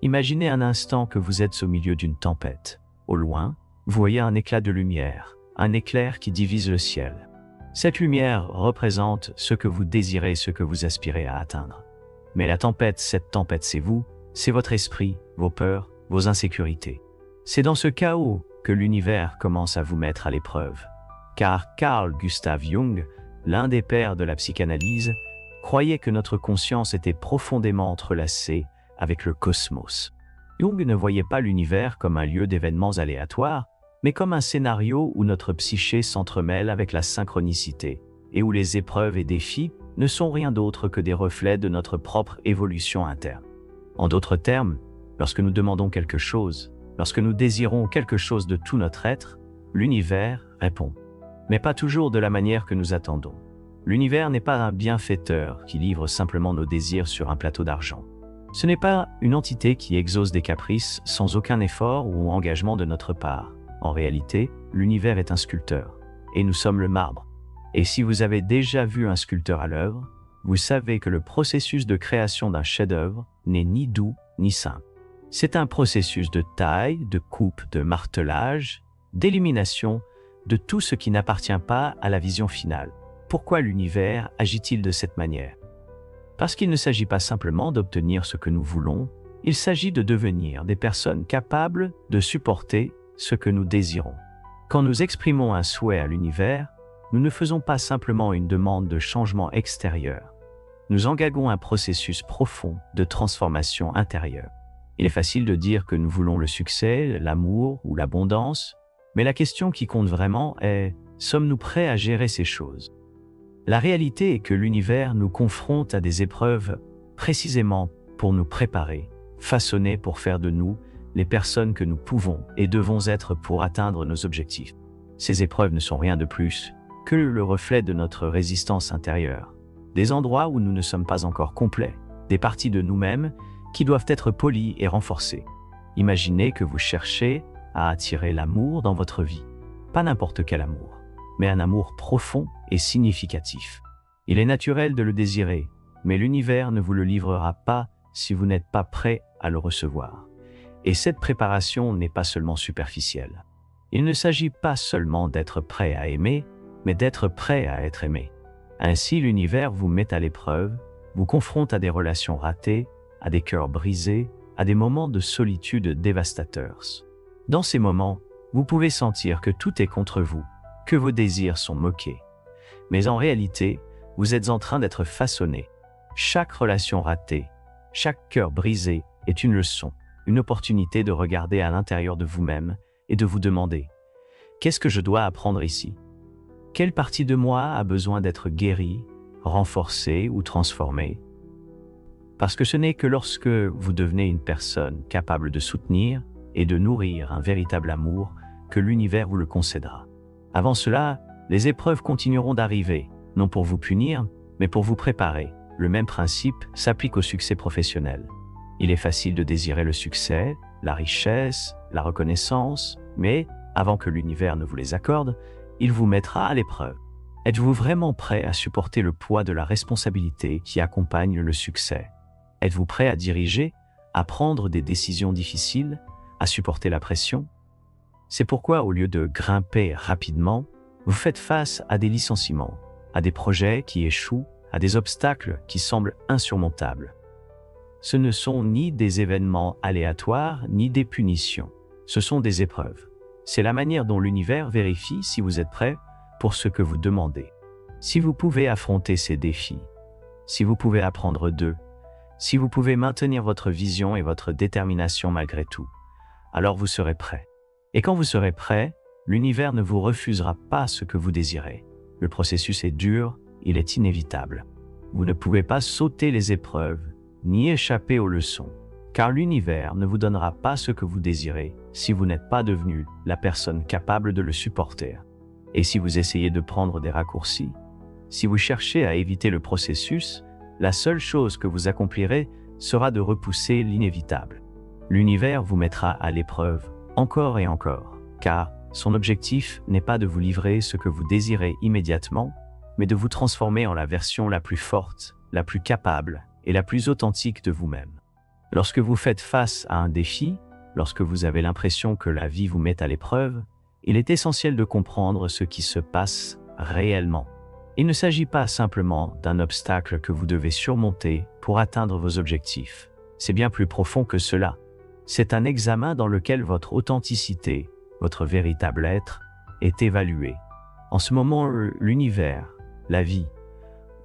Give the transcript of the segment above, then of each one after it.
Imaginez un instant que vous êtes au milieu d'une tempête. Au loin, vous voyez un éclat de lumière, un éclair qui divise le ciel. Cette lumière représente ce que vous désirez, ce que vous aspirez à atteindre. Mais la tempête, cette tempête, c'est vous, c'est votre esprit, vos peurs, vos insécurités. C'est dans ce chaos que l'univers commence à vous mettre à l'épreuve. Car Carl Gustav Jung, l'un des pères de la psychanalyse, croyait que notre conscience était profondément entrelacée avec le cosmos. Jung ne voyait pas l'univers comme un lieu d'événements aléatoires, mais comme un scénario où notre psyché s'entremêle avec la synchronicité, et où les épreuves et défis ne sont rien d'autre que des reflets de notre propre évolution interne. En d'autres termes, lorsque nous demandons quelque chose, lorsque nous désirons quelque chose de tout notre être, l'univers répond. Mais pas toujours de la manière que nous attendons. L'univers n'est pas un bienfaiteur qui livre simplement nos désirs sur un plateau d'argent. Ce n'est pas une entité qui exauce des caprices sans aucun effort ou engagement de notre part. En réalité, l'univers est un sculpteur, et nous sommes le marbre. Et si vous avez déjà vu un sculpteur à l'œuvre, vous savez que le processus de création d'un chef-d'œuvre n'est ni doux ni simple. C'est un processus de taille, de coupe, de martelage, d'élimination de tout ce qui n'appartient pas à la vision finale. Pourquoi l'univers agit-il de cette manière? Parce qu'il ne s'agit pas simplement d'obtenir ce que nous voulons, il s'agit de devenir des personnes capables de supporter ce que nous désirons. Quand nous exprimons un souhait à l'univers, nous ne faisons pas simplement une demande de changement extérieur. Nous engageons un processus profond de transformation intérieure. Il est facile de dire que nous voulons le succès, l'amour ou l'abondance, mais la question qui compte vraiment est, sommes-nous prêts à gérer ces choses? La réalité est que l'univers nous confronte à des épreuves précisément pour nous préparer, façonnés pour faire de nous les personnes que nous pouvons et devons être pour atteindre nos objectifs. Ces épreuves ne sont rien de plus que le reflet de notre résistance intérieure, des endroits où nous ne sommes pas encore complets, des parties de nous-mêmes qui doivent être polies et renforcées. Imaginez que vous cherchez à attirer l'amour dans votre vie. Pas n'importe quel amour, mais un amour profond et significatif. Il est naturel de le désirer, mais l'univers ne vous le livrera pas si vous n'êtes pas prêt à le recevoir. Et cette préparation n'est pas seulement superficielle. Il ne s'agit pas seulement d'être prêt à aimer, mais d'être prêt à être aimé. Ainsi, l'univers vous met à l'épreuve, vous confronte à des relations ratées, à des cœurs brisés, à des moments de solitude dévastateurs. Dans ces moments, vous pouvez sentir que tout est contre vous, que vos désirs sont moqués. Mais en réalité, vous êtes en train d'être façonné. Chaque relation ratée, chaque cœur brisé est une leçon, une opportunité de regarder à l'intérieur de vous-même et de vous demander « Qu'est-ce que je dois apprendre ici ? Quelle partie de moi a besoin d'être guérie, renforcée ou transformée ?» Parce que ce n'est que lorsque vous devenez une personne capable de soutenir et de nourrir un véritable amour que l'univers vous le concédera. Avant cela, les épreuves continueront d'arriver, non pour vous punir, mais pour vous préparer. Le même principe s'applique au succès professionnel. Il est facile de désirer le succès, la richesse, la reconnaissance, mais avant que l'univers ne vous les accorde, il vous mettra à l'épreuve. Êtes-vous vraiment prêt à supporter le poids de la responsabilité qui accompagne le succès? Êtes-vous prêt à diriger, à prendre des décisions difficiles, à supporter la pression? C'est pourquoi, au lieu de grimper rapidement, vous faites face à des licenciements, à des projets qui échouent, à des obstacles qui semblent insurmontables. Ce ne sont ni des événements aléatoires, ni des punitions. Ce sont des épreuves. C'est la manière dont l'univers vérifie si vous êtes prêt pour ce que vous demandez. Si vous pouvez affronter ces défis, si vous pouvez apprendre d'eux, si vous pouvez maintenir votre vision et votre détermination malgré tout, alors vous serez prêt. Et quand vous serez prêt, l'univers ne vous refusera pas ce que vous désirez. Le processus est dur, il est inévitable. Vous ne pouvez pas sauter les épreuves, ni échapper aux leçons, car l'univers ne vous donnera pas ce que vous désirez si vous n'êtes pas devenu la personne capable de le supporter. Et si vous essayez de prendre des raccourcis, si vous cherchez à éviter le processus, la seule chose que vous accomplirez sera de repousser l'inévitable. L'univers vous mettra à l'épreuve encore et encore, car son objectif n'est pas de vous livrer ce que vous désirez immédiatement, mais de vous transformer en la version la plus forte, la plus capable et la plus authentique de vous-même. Lorsque vous faites face à un défi, lorsque vous avez l'impression que la vie vous met à l'épreuve, il est essentiel de comprendre ce qui se passe réellement. Il ne s'agit pas simplement d'un obstacle que vous devez surmonter pour atteindre vos objectifs. C'est bien plus profond que cela. C'est un examen dans lequel votre authenticité, votre véritable être, est évalué. En ce moment, l'univers, la vie,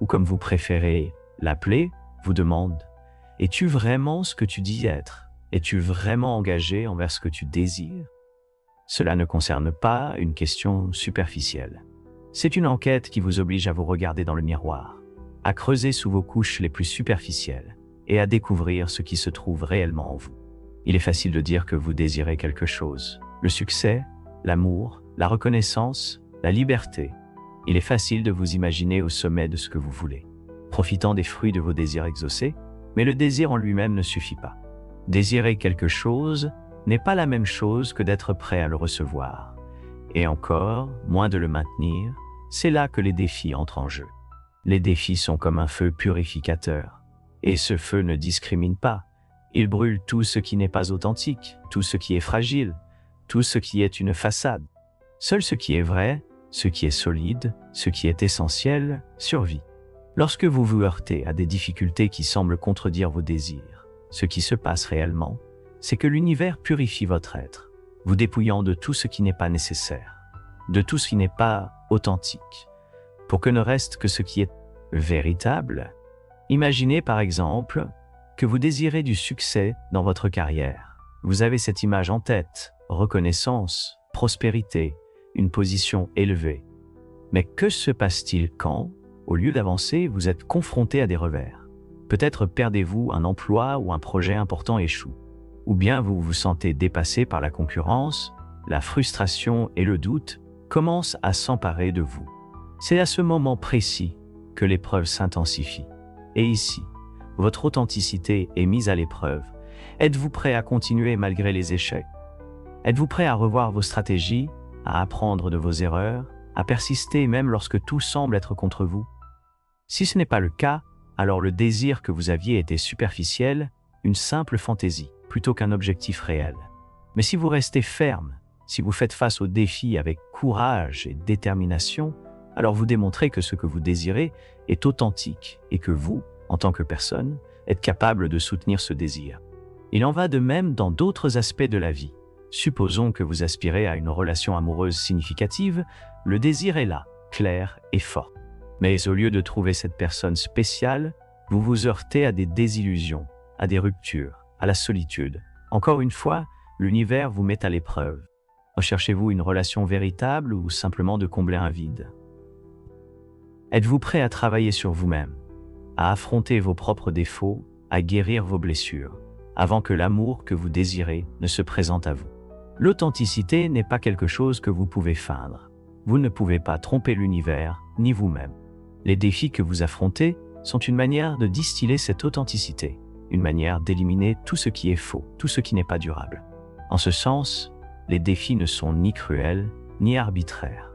ou comme vous préférez l'appeler, vous demande « Es-tu vraiment ce que tu dis être ? Es-tu vraiment engagé envers ce que tu désires ?» Cela ne concerne pas une question superficielle. C'est une enquête qui vous oblige à vous regarder dans le miroir, à creuser sous vos couches les plus superficielles et à découvrir ce qui se trouve réellement en vous. Il est facile de dire que vous désirez quelque chose, le succès, l'amour, la reconnaissance, la liberté. Il est facile de vous imaginer au sommet de ce que vous voulez, profitant des fruits de vos désirs exaucés, mais le désir en lui-même ne suffit pas. Désirer quelque chose n'est pas la même chose que d'être prêt à le recevoir. Et encore, moins de le maintenir, c'est là que les défis entrent en jeu. Les défis sont comme un feu purificateur. Et ce feu ne discrimine pas. Il brûle tout ce qui n'est pas authentique, tout ce qui est fragile, tout ce qui est une façade. Seul ce qui est vrai, ce qui est solide, ce qui est essentiel, survit. Lorsque vous vous heurtez à des difficultés qui semblent contredire vos désirs, ce qui se passe réellement, c'est que l'univers purifie votre être, vous dépouillant de tout ce qui n'est pas nécessaire, de tout ce qui n'est pas authentique, pour que ne reste que ce qui est véritable. Imaginez par exemple que vous désirez du succès dans votre carrière. Vous avez cette image en tête, reconnaissance, prospérité, une position élevée. Mais que se passe-t-il quand, au lieu d'avancer, vous êtes confronté à des revers? Peut-être perdez-vous un emploi ou un projet important échoue. Ou bien vous vous sentez dépassé par la concurrence, la frustration et le doute commencent à s'emparer de vous. C'est à ce moment précis que l'épreuve s'intensifie. Et ici, votre authenticité est mise à l'épreuve. Êtes-vous prêt à continuer malgré les échecs? Êtes-vous prêt à revoir vos stratégies, à apprendre de vos erreurs, à persister même lorsque tout semble être contre vous? Si ce n'est pas le cas, alors le désir que vous aviez était superficiel, une simple fantaisie, plutôt qu'un objectif réel. Mais si vous restez ferme, si vous faites face aux défis avec courage et détermination, alors vous démontrez que ce que vous désirez est authentique et que vous, en tant que personne, êtes capable de soutenir ce désir. Il en va de même dans d'autres aspects de la vie. Supposons que vous aspirez à une relation amoureuse significative, le désir est là, clair et fort. Mais au lieu de trouver cette personne spéciale, vous vous heurtez à des désillusions, à des ruptures, à la solitude. Encore une fois, l'univers vous met à l'épreuve. Recherchez-vous une relation véritable ou simplement de combler un vide? Êtes-vous prêt à travailler sur vous-même, à affronter vos propres défauts, à guérir vos blessures, avant que l'amour que vous désirez ne se présente à vous? L'authenticité n'est pas quelque chose que vous pouvez feindre. Vous ne pouvez pas tromper l'univers, ni vous-même. Les défis que vous affrontez sont une manière de distiller cette authenticité, une manière d'éliminer tout ce qui est faux, tout ce qui n'est pas durable. En ce sens, les défis ne sont ni cruels, ni arbitraires.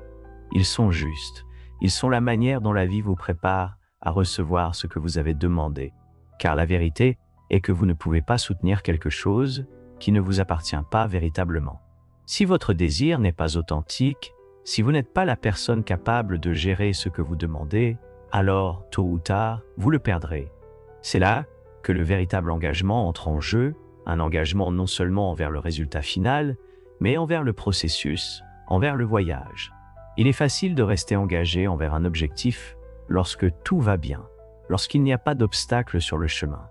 Ils sont justes. Ils sont la manière dont la vie vous prépare à recevoir ce que vous avez demandé. Car la vérité est que vous ne pouvez pas soutenir quelque chose qui ne vous appartient pas véritablement. Si votre désir n'est pas authentique, si vous n'êtes pas la personne capable de gérer ce que vous demandez, alors, tôt ou tard, vous le perdrez. C'est là que le véritable engagement entre en jeu, un engagement non seulement envers le résultat final, mais envers le processus, envers le voyage. Il est facile de rester engagé envers un objectif lorsque tout va bien, lorsqu'il n'y a pas d'obstacle sur le chemin.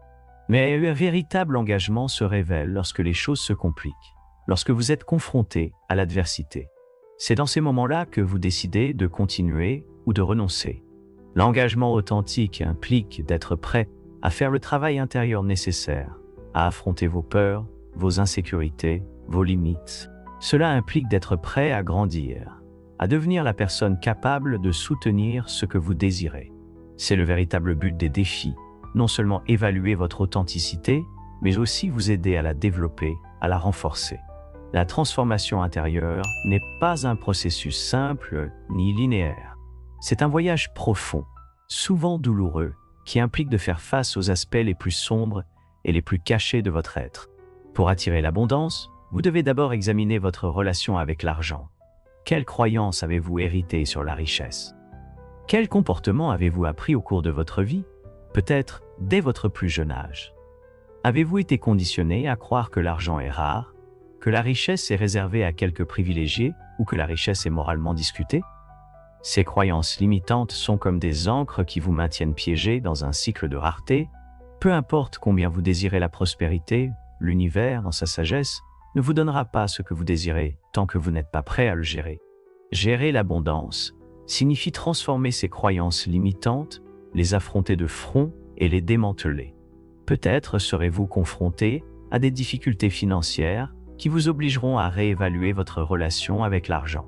Mais un véritable engagement se révèle lorsque les choses se compliquent, lorsque vous êtes confronté à l'adversité. C'est dans ces moments-là que vous décidez de continuer ou de renoncer. L'engagement authentique implique d'être prêt à faire le travail intérieur nécessaire, à affronter vos peurs, vos insécurités, vos limites. Cela implique d'être prêt à grandir, à devenir la personne capable de soutenir ce que vous désirez. C'est le véritable but des défis, non seulement évaluer votre authenticité, mais aussi vous aider à la développer, à la renforcer. La transformation intérieure n'est pas un processus simple ni linéaire. C'est un voyage profond, souvent douloureux, qui implique de faire face aux aspects les plus sombres et les plus cachés de votre être. Pour attirer l'abondance, vous devez d'abord examiner votre relation avec l'argent. Quelles croyances avez-vous héritées sur la richesse? Quel comportement avez-vous appris au cours de votre vie, peut-être dès votre plus jeune âge? Avez-vous été conditionné à croire que l'argent est rare, que la richesse est réservée à quelques privilégiés ou que la richesse est moralement discutée? Ces croyances limitantes sont comme des ancres qui vous maintiennent piégés dans un cycle de rareté. Peu importe combien vous désirez la prospérité, l'univers, dans sa sagesse, ne vous donnera pas ce que vous désirez tant que vous n'êtes pas prêt à le gérer. Gérer l'abondance signifie transformer ces croyances limitantes, les affronter de front et les démanteler. Peut-être serez-vous confronté à des difficultés financières qui vous obligeront à réévaluer votre relation avec l'argent.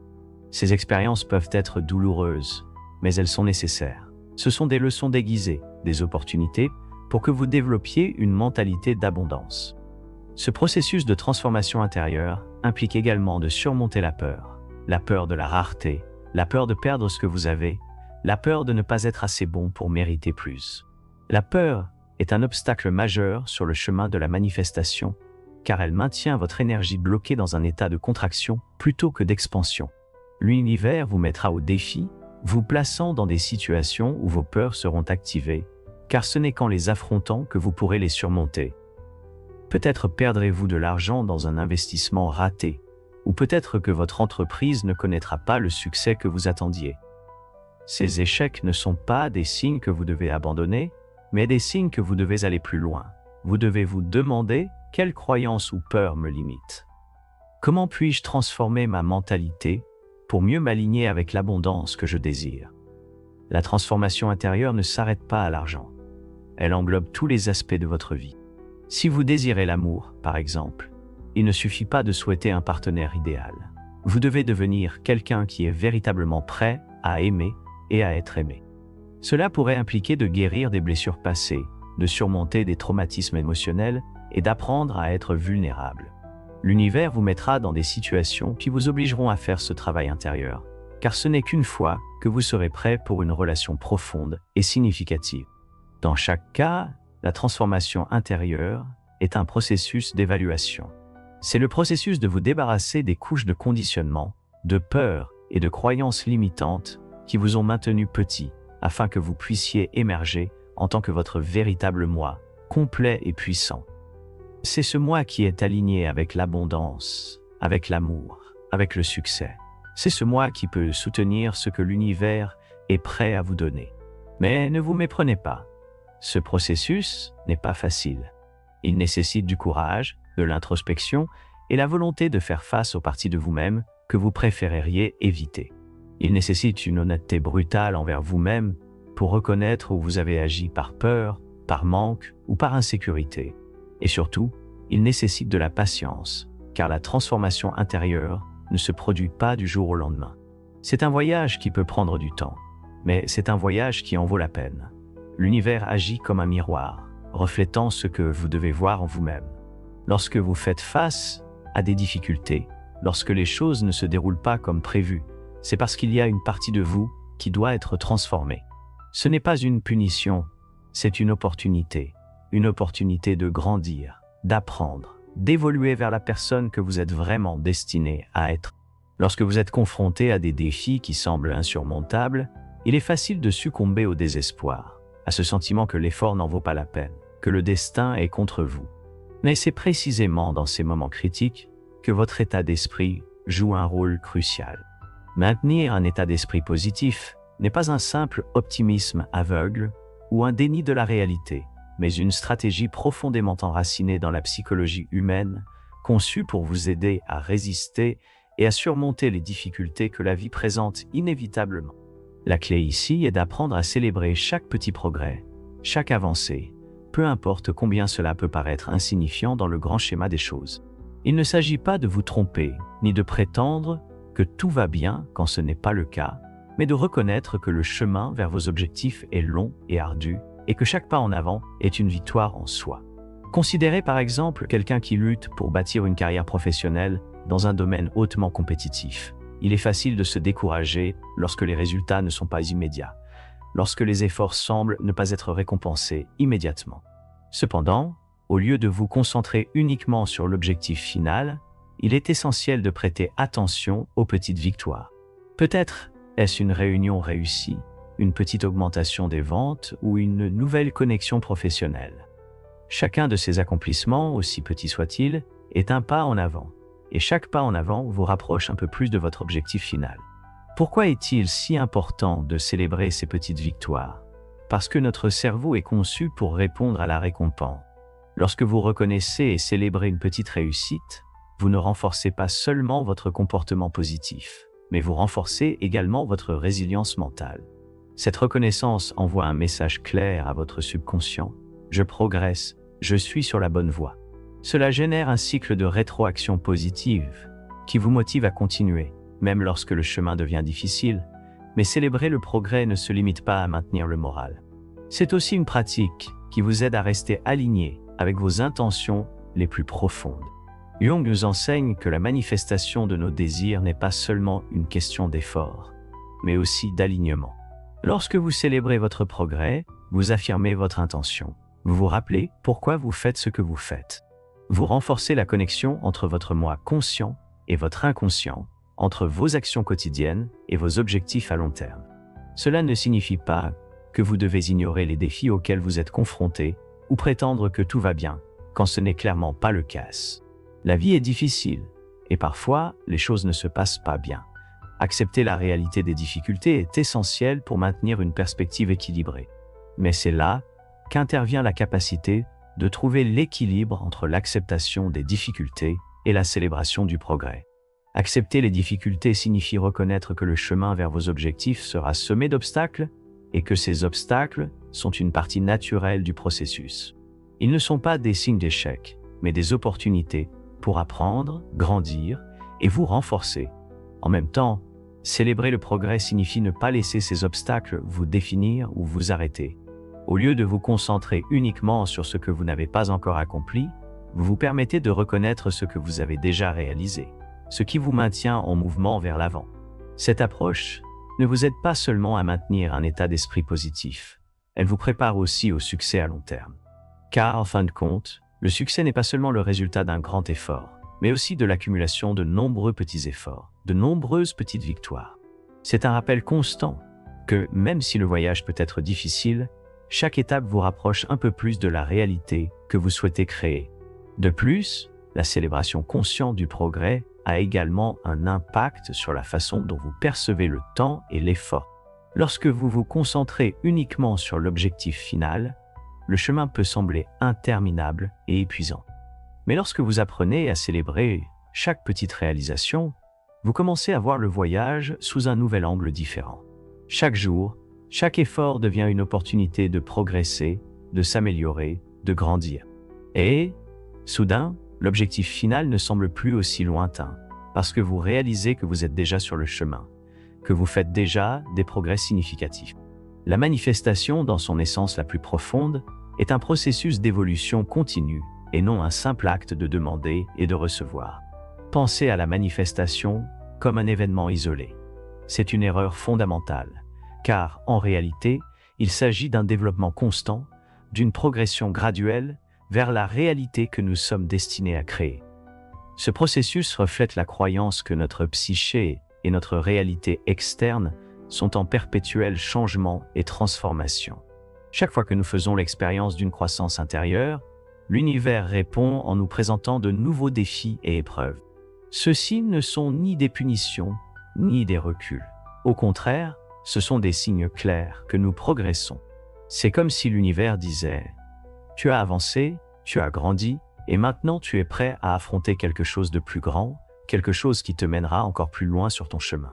Ces expériences peuvent être douloureuses, mais elles sont nécessaires. Ce sont des leçons déguisées, des opportunités pour que vous développiez une mentalité d'abondance. Ce processus de transformation intérieure implique également de surmonter la peur de la rareté, la peur de perdre ce que vous avez, la peur de ne pas être assez bon pour mériter plus. La peur est un obstacle majeur sur le chemin de la manifestation, car elle maintient votre énergie bloquée dans un état de contraction plutôt que d'expansion. L'univers vous mettra au défi, vous plaçant dans des situations où vos peurs seront activées, car ce n'est qu'en les affrontant que vous pourrez les surmonter. Peut-être perdrez-vous de l'argent dans un investissement raté, ou peut-être que votre entreprise ne connaîtra pas le succès que vous attendiez. Ces échecs ne sont pas des signes que vous devez abandonner, mais des signes que vous devez aller plus loin. Vous devez vous demander quelles croyances ou peurs me limitent. Comment puis-je transformer ma mentalité pour mieux m'aligner avec l'abondance que je désire? La transformation intérieure ne s'arrête pas à l'argent. Elle englobe tous les aspects de votre vie. Si vous désirez l'amour, par exemple, il ne suffit pas de souhaiter un partenaire idéal. Vous devez devenir quelqu'un qui est véritablement prêt à aimer et à être aimé. Cela pourrait impliquer de guérir des blessures passées, de surmonter des traumatismes émotionnels et d'apprendre à être vulnérable. L'univers vous mettra dans des situations qui vous obligeront à faire ce travail intérieur, car ce n'est qu'une fois que vous serez prêt pour une relation profonde et significative. Dans chaque cas, la transformation intérieure est un processus d'évaluation. C'est le processus de vous débarrasser des couches de conditionnement, de peur et de croyances limitantes qui vous ont maintenu petit, afin que vous puissiez émerger en tant que votre véritable moi, complet et puissant. C'est ce moi qui est aligné avec l'abondance, avec l'amour, avec le succès. C'est ce moi qui peut soutenir ce que l'univers est prêt à vous donner. Mais ne vous méprenez pas. Ce processus n'est pas facile. Il nécessite du courage, de l'introspection et la volonté de faire face aux parties de vous-même que vous préféreriez éviter. Il nécessite une honnêteté brutale envers vous-même pour reconnaître où vous avez agi par peur, par manque ou par insécurité. Et surtout, il nécessite de la patience, car la transformation intérieure ne se produit pas du jour au lendemain. C'est un voyage qui peut prendre du temps, mais c'est un voyage qui en vaut la peine. L'univers agit comme un miroir, reflétant ce que vous devez voir en vous-même. Lorsque vous faites face à des difficultés, lorsque les choses ne se déroulent pas comme prévu, c'est parce qu'il y a une partie de vous qui doit être transformée. Ce n'est pas une punition, c'est une opportunité de grandir, d'apprendre, d'évoluer vers la personne que vous êtes vraiment destiné à être. Lorsque vous êtes confronté à des défis qui semblent insurmontables, il est facile de succomber au désespoir, à ce sentiment que l'effort n'en vaut pas la peine, que le destin est contre vous. Mais c'est précisément dans ces moments critiques que votre état d'esprit joue un rôle crucial. Maintenir un état d'esprit positif n'est pas un simple optimisme aveugle ou un déni de la réalité, mais une stratégie profondément enracinée dans la psychologie humaine, conçue pour vous aider à résister et à surmonter les difficultés que la vie présente inévitablement. La clé ici est d'apprendre à célébrer chaque petit progrès, chaque avancée, peu importe combien cela peut paraître insignifiant dans le grand schéma des choses. Il ne s'agit pas de vous tromper, ni de prétendre que tout va bien quand ce n'est pas le cas, mais de reconnaître que le chemin vers vos objectifs est long et ardu, et que chaque pas en avant est une victoire en soi. Considérez par exemple quelqu'un qui lutte pour bâtir une carrière professionnelle dans un domaine hautement compétitif. Il est facile de se décourager lorsque les résultats ne sont pas immédiats, lorsque les efforts semblent ne pas être récompensés immédiatement. Cependant, Au lieu de vous concentrer uniquement sur l'objectif final, il est essentiel de prêter attention aux petites victoires. Peut-être est-ce une réunion réussie, une petite augmentation des ventes ou une nouvelle connexion professionnelle. Chacun de ces accomplissements, aussi petit soit-il, est un pas en avant, et chaque pas en avant vous rapproche un peu plus de votre objectif final. Pourquoi est-il si important de célébrer ces petites victoires? Parce que notre cerveau est conçu pour répondre à la récompense. Lorsque vous reconnaissez et célébrez une petite réussite, vous ne renforcez pas seulement votre comportement positif, mais vous renforcez également votre résilience mentale. Cette reconnaissance envoie un message clair à votre subconscient. Je progresse, je suis sur la bonne voie. Cela génère un cycle de rétroaction positive qui vous motive à continuer, même lorsque le chemin devient difficile. Mais célébrer le progrès ne se limite pas à maintenir le moral. C'est aussi une pratique qui vous aide à rester aligné avec vos intentions les plus profondes. Jung nous enseigne que la manifestation de nos désirs n'est pas seulement une question d'effort, mais aussi d'alignement. Lorsque vous célébrez votre progrès, vous affirmez votre intention. Vous vous rappelez pourquoi vous faites ce que vous faites. Vous renforcez la connexion entre votre moi conscient et votre inconscient, entre vos actions quotidiennes et vos objectifs à long terme. Cela ne signifie pas que vous devez ignorer les défis auxquels vous êtes confrontés ou prétendre que tout va bien, quand ce n'est clairement pas le cas. La vie est difficile, et parfois, les choses ne se passent pas bien. Accepter la réalité des difficultés est essentiel pour maintenir une perspective équilibrée. Mais c'est là qu'intervient la capacité de trouver l'équilibre entre l'acceptation des difficultés et la célébration du progrès. Accepter les difficultés signifie reconnaître que le chemin vers vos objectifs sera semé d'obstacles et que ces obstacles sont une partie naturelle du processus. Ils ne sont pas des signes d'échec, mais des opportunités pour apprendre, grandir et vous renforcer. En même temps, célébrer le progrès signifie ne pas laisser ces obstacles vous définir ou vous arrêter. Au lieu de vous concentrer uniquement sur ce que vous n'avez pas encore accompli, vous vous permettez de reconnaître ce que vous avez déjà réalisé, ce qui vous maintient en mouvement vers l'avant. Cette approche ne vous aide pas seulement à maintenir un état d'esprit positif, elle vous prépare aussi au succès à long terme. Car, en fin de compte, le succès n'est pas seulement le résultat d'un grand effort, mais aussi de l'accumulation de nombreux petits efforts, de nombreuses petites victoires. C'est un rappel constant que, même si le voyage peut être difficile, chaque étape vous rapproche un peu plus de la réalité que vous souhaitez créer. De plus, la célébration consciente du progrès a également un impact sur la façon dont vous percevez le temps et l'effort. Lorsque vous vous concentrez uniquement sur l'objectif final, le chemin peut sembler interminable et épuisant. Mais lorsque vous apprenez à célébrer chaque petite réalisation, vous commencez à voir le voyage sous un nouvel angle différent. Chaque jour, chaque effort devient une opportunité de progresser, de s'améliorer, de grandir. Et, soudain, l'objectif final ne semble plus aussi lointain, parce que vous réalisez que vous êtes déjà sur le chemin, que vous faites déjà des progrès significatifs. La manifestation, dans son essence la plus profonde, est un processus d'évolution continue et non un simple acte de demander et de recevoir. Pensez à la manifestation comme un événement isolé. C'est une erreur fondamentale, car en réalité, il s'agit d'un développement constant, d'une progression graduelle vers la réalité que nous sommes destinés à créer. Ce processus reflète la croyance que notre psyché et notre réalité externe sont en perpétuel changement et transformation. Chaque fois que nous faisons l'expérience d'une croissance intérieure, l'univers répond en nous présentant de nouveaux défis et épreuves. Ceux-ci ne sont ni des punitions, ni des reculs. Au contraire, ce sont des signes clairs que nous progressons. C'est comme si l'univers disait « Tu as avancé, tu as grandi, et maintenant tu es prêt à affronter quelque chose de plus grand, quelque chose qui te mènera encore plus loin sur ton chemin. »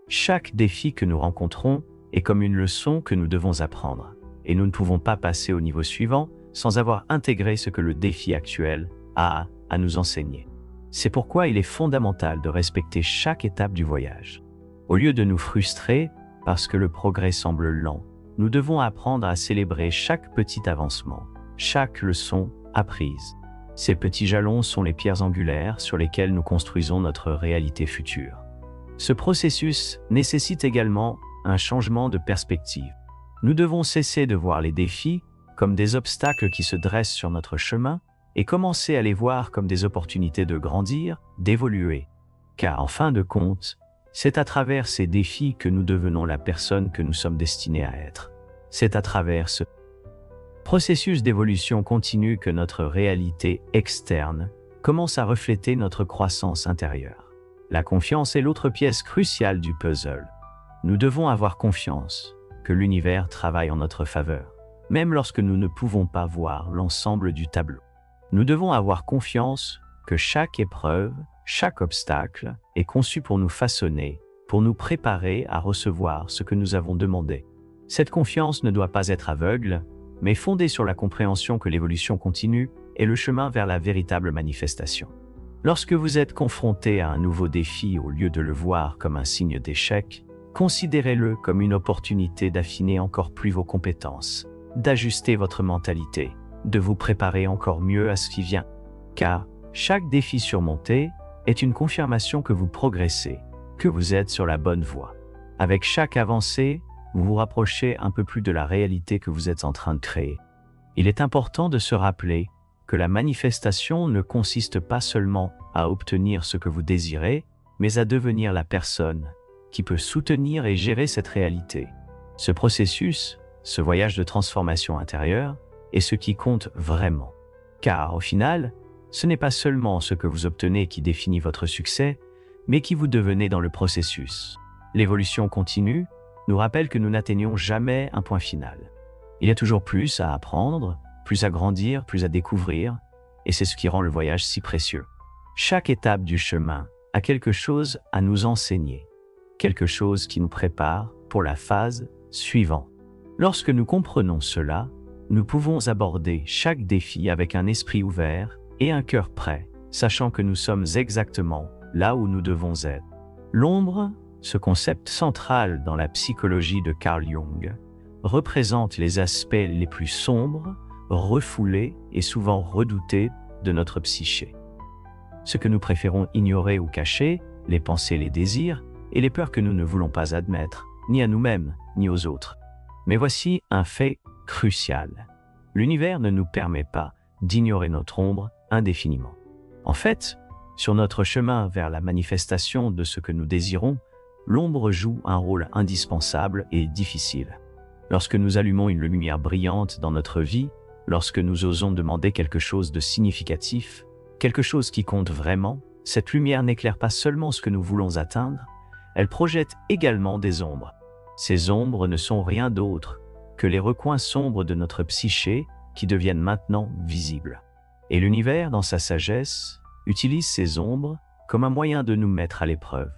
Chaque défi que nous rencontrons est comme une leçon que nous devons apprendre, et nous ne pouvons pas passer au niveau suivant sans avoir intégré ce que le défi actuel a à nous enseigner. C'est pourquoi il est fondamental de respecter chaque étape du voyage. Au lieu de nous frustrer parce que le progrès semble lent, nous devons apprendre à célébrer chaque petit avancement, chaque leçon apprise. Ces petits jalons sont les pierres angulaires sur lesquelles nous construisons notre réalité future. Ce processus nécessite également un changement de perspective. Nous devons cesser de voir les défis comme des obstacles qui se dressent sur notre chemin et commencez à les voir comme des opportunités de grandir, d'évoluer. Car en fin de compte, c'est à travers ces défis que nous devenons la personne que nous sommes destinés à être. C'est à travers ce processus d'évolution continue que notre réalité externe commence à refléter notre croissance intérieure. La confiance est l'autre pièce cruciale du puzzle. Nous devons avoir confiance que l'univers travaille en notre faveur, même lorsque nous ne pouvons pas voir l'ensemble du tableau. Nous devons avoir confiance que chaque épreuve, chaque obstacle est conçu pour nous façonner, pour nous préparer à recevoir ce que nous avons demandé. Cette confiance ne doit pas être aveugle, mais fondée sur la compréhension que l'évolution continue est le chemin vers la véritable manifestation. Lorsque vous êtes confronté à un nouveau défi au lieu de le voir comme un signe d'échec, considérez-le comme une opportunité d'affiner encore plus vos compétences, d'ajuster votre mentalité, de vous préparer encore mieux à ce qui vient. Car chaque défi surmonté est une confirmation que vous progressez, que vous êtes sur la bonne voie. Avec chaque avancée, vous vous rapprochez un peu plus de la réalité que vous êtes en train de créer. Il est important de se rappeler que la manifestation ne consiste pas seulement à obtenir ce que vous désirez, mais à devenir la personne qui peut soutenir et gérer cette réalité. Ce processus, ce voyage de transformation intérieure, est ce qui compte vraiment. Car au final, ce n'est pas seulement ce que vous obtenez qui définit votre succès, mais qui vous devenez dans le processus. L'évolution continue nous rappelle que nous n'atteignons jamais un point final. Il y a toujours plus à apprendre, plus à grandir, plus à découvrir, et c'est ce qui rend le voyage si précieux. Chaque étape du chemin a quelque chose à nous enseigner, quelque chose qui nous prépare pour la phase suivante. Lorsque nous comprenons cela, nous pouvons aborder chaque défi avec un esprit ouvert et un cœur prêt, sachant que nous sommes exactement là où nous devons être. L'ombre, ce concept central dans la psychologie de Carl Jung, représente les aspects les plus sombres, refoulés et souvent redoutés de notre psyché. Ce que nous préférons ignorer ou cacher, les pensées, les désirs et les peurs que nous ne voulons pas admettre, ni à nous-mêmes, ni aux autres. Mais voici un fait crucial. L'univers ne nous permet pas d'ignorer notre ombre indéfiniment. En fait, sur notre chemin vers la manifestation de ce que nous désirons, l'ombre joue un rôle indispensable et difficile. Lorsque nous allumons une lumière brillante dans notre vie, lorsque nous osons demander quelque chose de significatif, quelque chose qui compte vraiment, cette lumière n'éclaire pas seulement ce que nous voulons atteindre, elle projette également des ombres. Ces ombres ne sont rien d'autre que les recoins sombres de notre psyché qui deviennent maintenant visibles. Et l'univers, dans sa sagesse, utilise ces ombres comme un moyen de nous mettre à l'épreuve.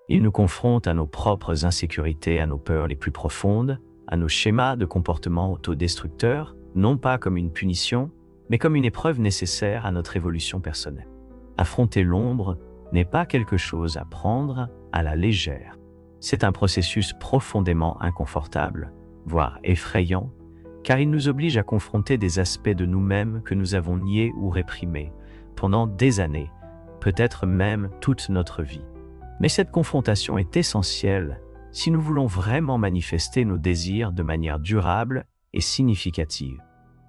Il nous confronte à nos propres insécurités, à nos peurs les plus profondes, à nos schémas de comportement autodestructeurs, non pas comme une punition, mais comme une épreuve nécessaire à notre évolution personnelle. Affronter l'ombre n'est pas quelque chose à prendre à la légère. C'est un processus profondément inconfortable, voire effrayant, car il nous oblige à confronter des aspects de nous-mêmes que nous avons niés ou réprimés pendant des années, peut-être même toute notre vie. Mais cette confrontation est essentielle si nous voulons vraiment manifester nos désirs de manière durable et significative.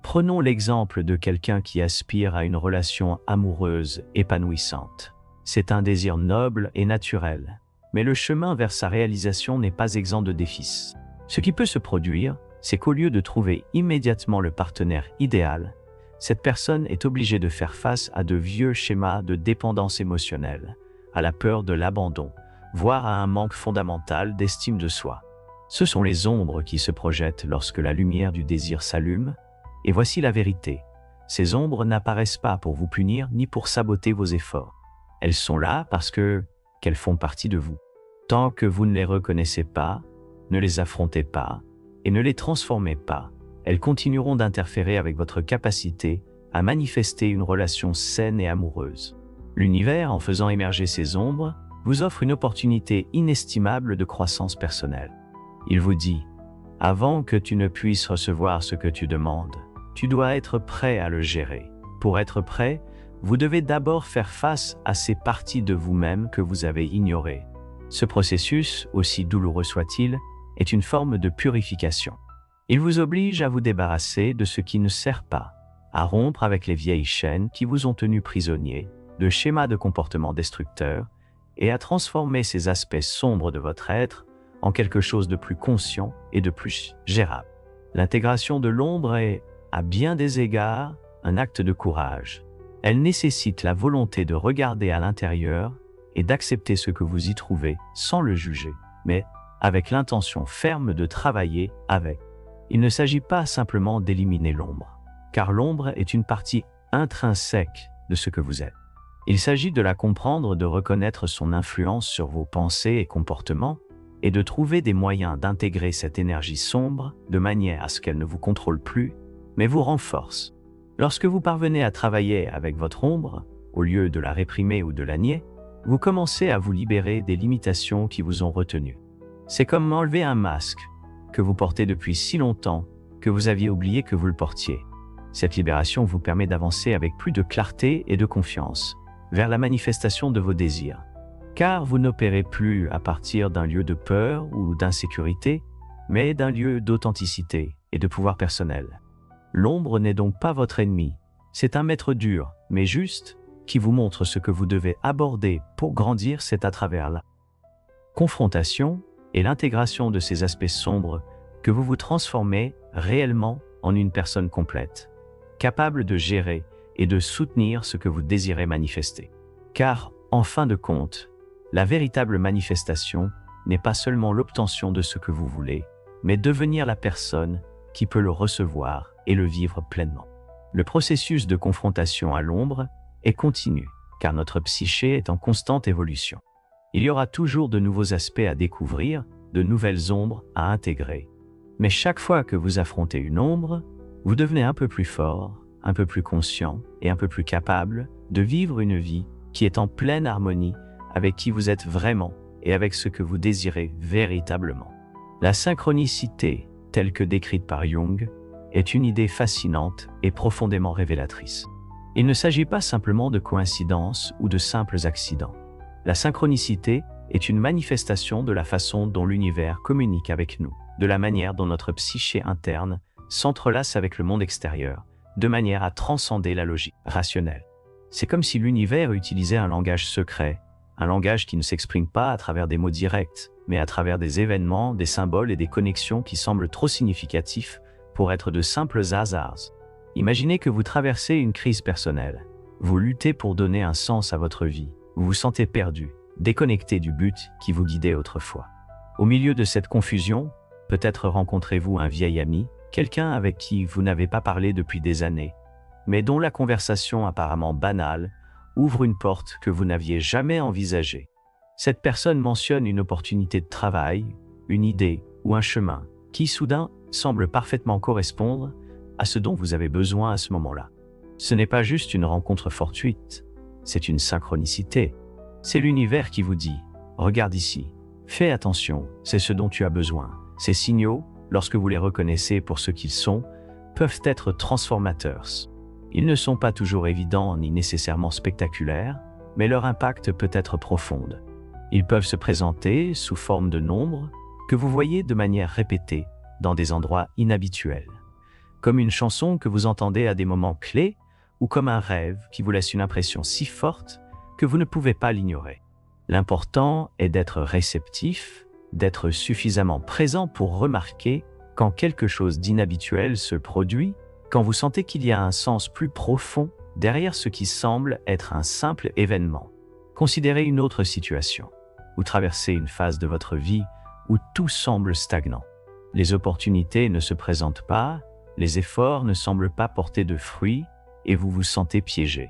Prenons l'exemple de quelqu'un qui aspire à une relation amoureuse épanouissante. C'est un désir noble et naturel, mais le chemin vers sa réalisation n'est pas exempt de défis. Ce qui peut se produire, c'est qu'au lieu de trouver immédiatement le partenaire idéal, cette personne est obligée de faire face à de vieux schémas de dépendance émotionnelle, à la peur de l'abandon, voire à un manque fondamental d'estime de soi. Ce sont les ombres qui se projettent lorsque la lumière du désir s'allume, et voici la vérité. Ces ombres n'apparaissent pas pour vous punir ni pour saboter vos efforts. Elles sont là parce qu'elles font partie de vous. Tant que vous ne les reconnaissez pas, ne les affrontez pas et ne les transformez pas, elles continueront d'interférer avec votre capacité à manifester une relation saine et amoureuse. L'univers, en faisant émerger ces ombres, vous offre une opportunité inestimable de croissance personnelle. Il vous dit, avant que tu ne puisses recevoir ce que tu demandes, tu dois être prêt à le gérer. Pour être prêt, vous devez d'abord faire face à ces parties de vous-même que vous avez ignorées. Ce processus, aussi douloureux soit-il, est une forme de purification. Il vous oblige à vous débarrasser de ce qui ne sert pas, à rompre avec les vieilles chaînes qui vous ont tenu prisonnier de schémas de comportement destructeurs et à transformer ces aspects sombres de votre être en quelque chose de plus conscient et de plus gérable. L'intégration de l'ombre est, à bien des égards, un acte de courage. Elle nécessite la volonté de regarder à l'intérieur et d'accepter ce que vous y trouvez sans le juger, mais avec l'intention ferme de travailler avec. Il ne s'agit pas simplement d'éliminer l'ombre, car l'ombre est une partie intrinsèque de ce que vous êtes. Il s'agit de la comprendre, de reconnaître son influence sur vos pensées et comportements, et de trouver des moyens d'intégrer cette énergie sombre de manière à ce qu'elle ne vous contrôle plus, mais vous renforce. Lorsque vous parvenez à travailler avec votre ombre, au lieu de la réprimer ou de la nier, vous commencez à vous libérer des limitations qui vous ont retenu. C'est comme enlever un masque que vous portez depuis si longtemps que vous aviez oublié que vous le portiez. Cette libération vous permet d'avancer avec plus de clarté et de confiance vers la manifestation de vos désirs. Car vous n'opérez plus à partir d'un lieu de peur ou d'insécurité, mais d'un lieu d'authenticité et de pouvoir personnel. L'ombre n'est donc pas votre ennemi, c'est un maître dur, mais juste, qui vous montre ce que vous devez aborder pour grandir. C'est à travers la confrontation et l'intégration de ces aspects sombres que vous vous transformez réellement en une personne complète, capable de gérer et de soutenir ce que vous désirez manifester. Car, en fin de compte, la véritable manifestation n'est pas seulement l'obtention de ce que vous voulez, mais devenir la personne qui peut le recevoir et le vivre pleinement. Le processus de confrontation à l'ombre est continu, car notre psyché est en constante évolution. Il y aura toujours de nouveaux aspects à découvrir, de nouvelles ombres à intégrer. Mais chaque fois que vous affrontez une ombre, vous devenez un peu plus fort, un peu plus conscient et un peu plus capable de vivre une vie qui est en pleine harmonie avec qui vous êtes vraiment et avec ce que vous désirez véritablement. La synchronicité, telle que décrite par Jung, est une idée fascinante et profondément révélatrice. Il ne s'agit pas simplement de coïncidences ou de simples accidents. La synchronicité est une manifestation de la façon dont l'univers communique avec nous, de la manière dont notre psyché interne s'entrelace avec le monde extérieur, de manière à transcender la logique rationnelle. C'est comme si l'univers utilisait un langage secret, un langage qui ne s'exprime pas à travers des mots directs, mais à travers des événements, des symboles et des connexions qui semblent trop significatifs pour être de simples hasards. Imaginez que vous traversez une crise personnelle. Vous luttez pour donner un sens à votre vie. Vous vous sentez perdu, déconnecté du but qui vous guidait autrefois. Au milieu de cette confusion, peut-être rencontrez-vous un vieil ami, quelqu'un avec qui vous n'avez pas parlé depuis des années, mais dont la conversation apparemment banale ouvre une porte que vous n'aviez jamais envisagée. Cette personne mentionne une opportunité de travail, une idée ou un chemin qui soudain semble parfaitement correspondre à ce dont vous avez besoin à ce moment-là. Ce n'est pas juste une rencontre fortuite, c'est une synchronicité. C'est l'univers qui vous dit « Regarde ici, fais attention, c'est ce dont tu as besoin ». Ces signaux, lorsque vous les reconnaissez pour ce qu'ils sont, peuvent être transformateurs. Ils ne sont pas toujours évidents ni nécessairement spectaculaires, mais leur impact peut être profond. Ils peuvent se présenter sous forme de nombres que vous voyez de manière répétée dans des endroits inhabituels, comme une chanson que vous entendez à des moments clés ou comme un rêve qui vous laisse une impression si forte que vous ne pouvez pas l'ignorer. L'important est d'être réceptif, d'être suffisamment présent pour remarquer quand quelque chose d'inhabituel se produit, quand vous sentez qu'il y a un sens plus profond derrière ce qui semble être un simple événement. Considérez une autre situation. Vous traversez une phase de votre vie où tout semble stagnant. Les opportunités ne se présentent pas, les efforts ne semblent pas porter de fruits et vous vous sentez piégé.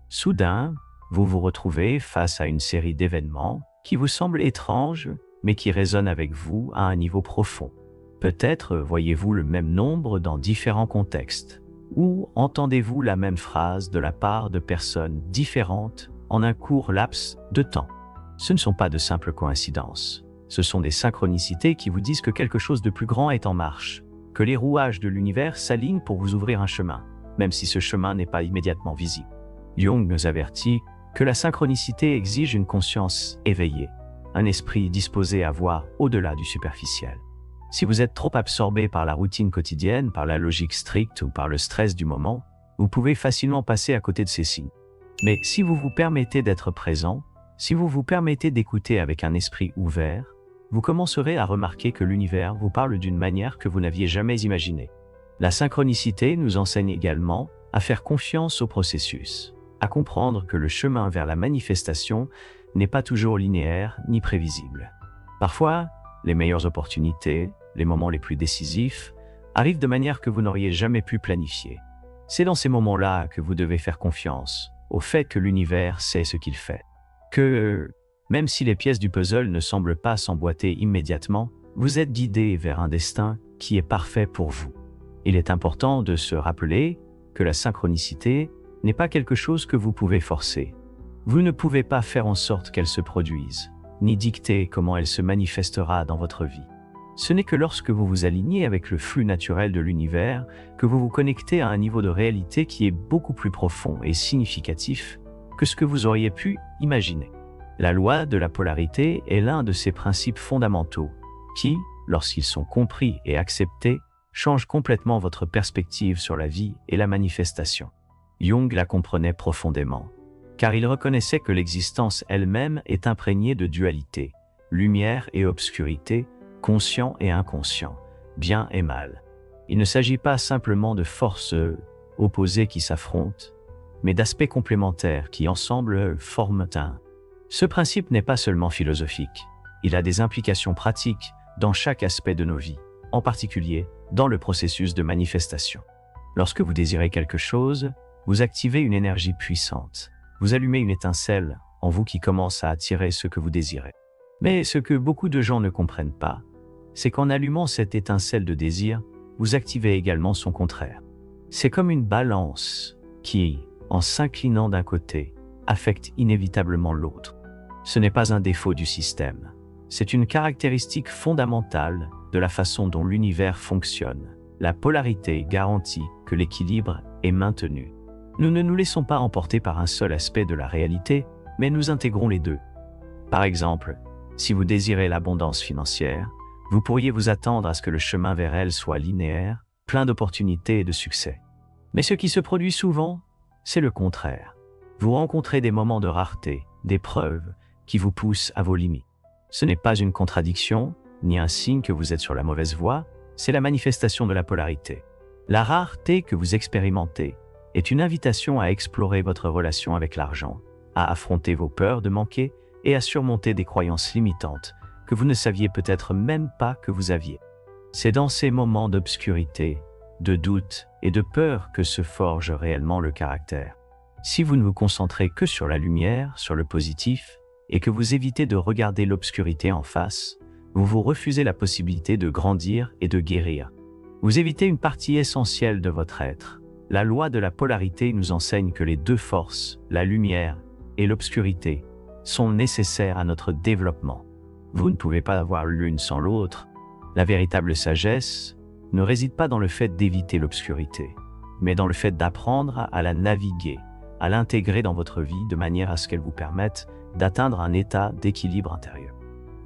Soudain, vous vous retrouvez face à une série d'événements qui vous semblent étranges, mais qui résonnent avec vous à un niveau profond. Peut-être voyez-vous le même nombre dans différents contextes, ou entendez-vous la même phrase de la part de personnes différentes en un court laps de temps. Ce ne sont pas de simples coïncidences. Ce sont des synchronicités qui vous disent que quelque chose de plus grand est en marche, que les rouages de l'univers s'alignent pour vous ouvrir un chemin, même si ce chemin n'est pas immédiatement visible. Jung nous avertit que la synchronicité exige une conscience éveillée, un esprit disposé à voir au-delà du superficiel. Si vous êtes trop absorbé par la routine quotidienne, par la logique stricte ou par le stress du moment, Vous pouvez facilement passer à côté de ces signes. Mais si vous vous permettez d'être présent, si vous vous permettez d'écouter avec un esprit ouvert, vous commencerez à remarquer que l'univers vous parle d'une manière que vous n'aviez jamais imaginée. La synchronicité nous enseigne également à faire confiance au processus, à comprendre que le chemin vers la manifestation n'est pas toujours linéaire ni prévisible. Parfois, les meilleures opportunités, les moments les plus décisifs, arrivent de manière que vous n'auriez jamais pu planifier. C'est dans ces moments-là que vous devez faire confiance au fait que l'univers sait ce qu'il fait. Que, même si les pièces du puzzle ne semblent pas s'emboîter immédiatement, vous êtes guidé vers un destin qui est parfait pour vous. Il est important de se rappeler que la synchronicité n'est pas quelque chose que vous pouvez forcer. Vous ne pouvez pas faire en sorte qu'elle se produise, ni dicter comment elle se manifestera dans votre vie. Ce n'est que lorsque vous vous alignez avec le flux naturel de l'univers que vous vous connectez à un niveau de réalité qui est beaucoup plus profond et significatif que ce que vous auriez pu imaginer. La loi de la polarité est l'un de ces principes fondamentaux qui, lorsqu'ils sont compris et acceptés, changent complètement votre perspective sur la vie et la manifestation. Jung la comprenait profondément, car il reconnaissait que l'existence elle-même est imprégnée de dualité, lumière et obscurité, conscient et inconscient, bien et mal. Il ne s'agit pas simplement de forces opposées qui s'affrontent, mais d'aspects complémentaires qui ensemble forment un. Ce principe n'est pas seulement philosophique, il a des implications pratiques dans chaque aspect de nos vies, en particulier dans le processus de manifestation. Lorsque vous désirez quelque chose, vous activez une énergie puissante. Vous allumez une étincelle en vous qui commence à attirer ce que vous désirez. Mais ce que beaucoup de gens ne comprennent pas, c'est qu'en allumant cette étincelle de désir, vous activez également son contraire. C'est comme une balance qui, en s'inclinant d'un côté, affecte inévitablement l'autre. Ce n'est pas un défaut du système. C'est une caractéristique fondamentale de la façon dont l'univers fonctionne. La polarité garantit que l'équilibre est maintenu. Nous ne nous laissons pas emporter par un seul aspect de la réalité, mais nous intégrons les deux. Par exemple, si vous désirez l'abondance financière, vous pourriez vous attendre à ce que le chemin vers elle soit linéaire, plein d'opportunités et de succès. Mais ce qui se produit souvent, c'est le contraire. Vous rencontrez des moments de rareté, d'épreuves, qui vous poussent à vos limites. Ce n'est pas une contradiction, ni un signe que vous êtes sur la mauvaise voie, c'est la manifestation de la polarité. La rareté que vous expérimentez est une invitation à explorer votre relation avec l'argent, à affronter vos peurs de manquer et à surmonter des croyances limitantes que vous ne saviez peut-être même pas que vous aviez. C'est dans ces moments d'obscurité, de doute et de peur que se forge réellement le caractère. Si vous ne vous concentrez que sur la lumière, sur le positif, et que vous évitez de regarder l'obscurité en face, vous vous refusez la possibilité de grandir et de guérir. Vous évitez une partie essentielle de votre être. La loi de la polarité nous enseigne que les deux forces, la lumière et l'obscurité, sont nécessaires à notre développement. Vous ne pouvez pas avoir l'une sans l'autre. La véritable sagesse ne réside pas dans le fait d'éviter l'obscurité, mais dans le fait d'apprendre à la naviguer, à l'intégrer dans votre vie de manière à ce qu'elle vous permette d'atteindre un état d'équilibre intérieur.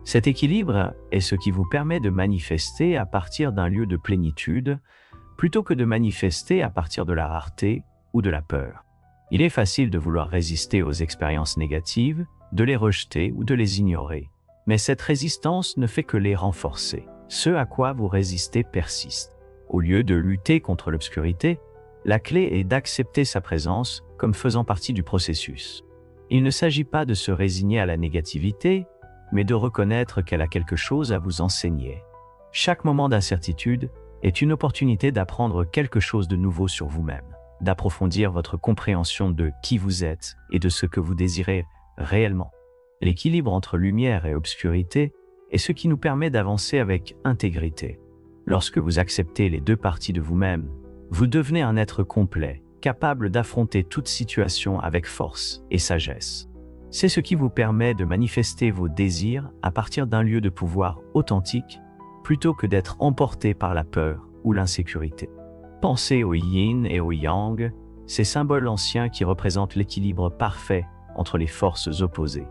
Cet équilibre est ce qui vous permet de manifester à partir d'un lieu de plénitude, plutôt que de manifester à partir de la rareté ou de la peur. Il est facile de vouloir résister aux expériences négatives, de les rejeter ou de les ignorer. Mais cette résistance ne fait que les renforcer. Ce à quoi vous résistez persiste. Au lieu de lutter contre l'obscurité, la clé est d'accepter sa présence comme faisant partie du processus. Il ne s'agit pas de se résigner à la négativité, mais de reconnaître qu'elle a quelque chose à vous enseigner. Chaque moment d'incertitude est une opportunité d'apprendre quelque chose de nouveau sur vous-même, d'approfondir votre compréhension de qui vous êtes et de ce que vous désirez réellement. L'équilibre entre lumière et obscurité est ce qui nous permet d'avancer avec intégrité. Lorsque vous acceptez les deux parties de vous-même, vous devenez un être complet, capable d'affronter toute situation avec force et sagesse. C'est ce qui vous permet de manifester vos désirs à partir d'un lieu de pouvoir authentique, plutôt que d'être emporté par la peur ou l'insécurité. Pensez au yin et au yang, ces symboles anciens qui représentent l'équilibre parfait entre les forces opposées.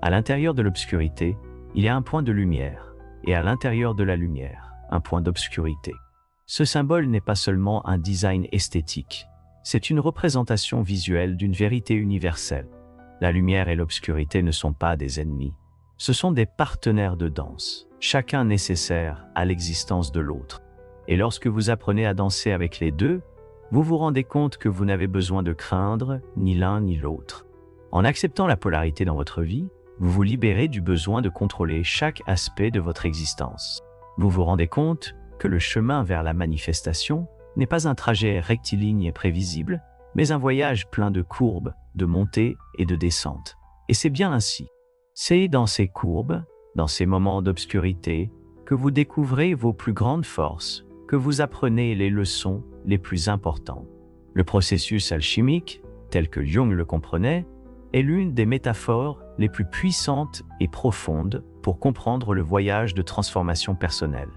À l'intérieur de l'obscurité, il y a un point de lumière, et à l'intérieur de la lumière, un point d'obscurité. Ce symbole n'est pas seulement un design esthétique, C'est une représentation visuelle d'une vérité universelle. La lumière et l'obscurité ne sont pas des ennemis. Ce sont des partenaires de danse, chacun nécessaire à l'existence de l'autre. Et lorsque vous apprenez à danser avec les deux, vous vous rendez compte que vous n'avez besoin de craindre ni l'un ni l'autre. En acceptant la polarité dans votre vie, vous vous libérez du besoin de contrôler chaque aspect de votre existence. Vous vous rendez compte que le chemin vers la manifestation n'est pas un trajet rectiligne et prévisible, mais un voyage plein de courbes, de montées et de descentes. Et c'est bien ainsi. C'est dans ces courbes, dans ces moments d'obscurité, que vous découvrez vos plus grandes forces, que vous apprenez les leçons les plus importantes. Le processus alchimique, tel que Jung le comprenait, est l'une des métaphores les plus puissantes et profondes pour comprendre le voyage de transformation personnelle.